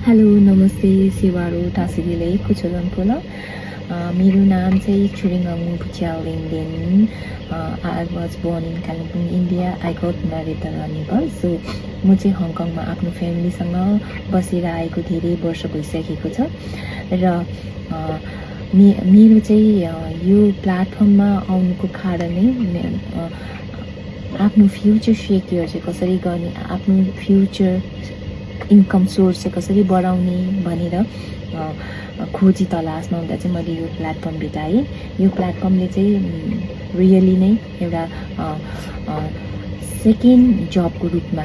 Hello नमस्ते सेवारो टासिदिले कुचलनपोला मेरो नाम चाहिँ छुरिङ्गाङ पुच्यालिङदेन I was born in Kalimpong, India. I got married in Nepal. So म चाहिँ हङकङमा आफ्नो फ्यामिलीसँग बसेर आएको धेरै वर्ष भइसकेको छ र मेरो चाहिँ यो प्लेटफर्ममा आउनुको कारणै आफ्नो फ्युचर सेक्योर चाहिँ कसरी गर्ने, आफ्नो फ्युचर इन्कम सोर्स चाहिँ कसरी बढाउने भनेर खोजी तलासमा हुँदा चाहिँ मैले यो प्लेटफर्म भेटाएँ। यो प्लेटफर्मले चाहिँ रियली नै एउटा सेकेन्ड जबको रूपमा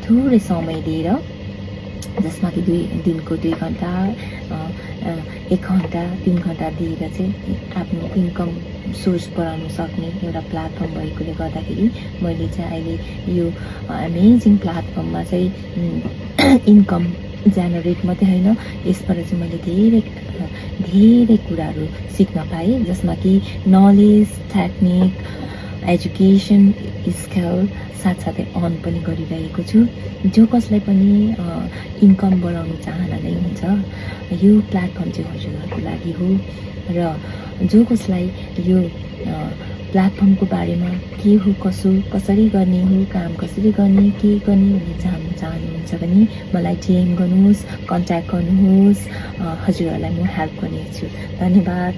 थोरै समय दिएर, जसमा कि 2 घन्टा 1 घन्टा 3 घन्टा दिएर चाहिँ आफ्नो इन्कम सोर्स बढाउन सक्ने एउटा प्लेटफर्म भएकोले गर्दाखेरि मैले चाहिँ अहिले यो अमेजिङ प्लेटफर्ममा चाहिँ इन्कम जेनेरेट मात्रै होइन, यसबाट चाहिँ मैले धेरै कुराहरू सिक्न पाएँ, जसमा कि नलेज, टेक्निक, एजुकेसन, स्किल साथसाथै अर्न पनि गरिरहेको छु। जो कसलाई पनि इन्कम बढाउनु चाहना नै हुन्छ, यो प्लेटफर्म चाहिँ हजुरहरूको लागि हो। र जो कसलाई यो प्लेटफर्मको बारेमा के हो, कसरी गर्ने हो, काम कसरी गर्ने, के गर्ने भन्ने जान्न चाहनुहुन्छ भने मलाई DM गर्नुहोस्, कन्ट्याक्ट गर्नुहोस्। हजुरहरूलाई म हेल्प गर्नेछु। धन्यवाद।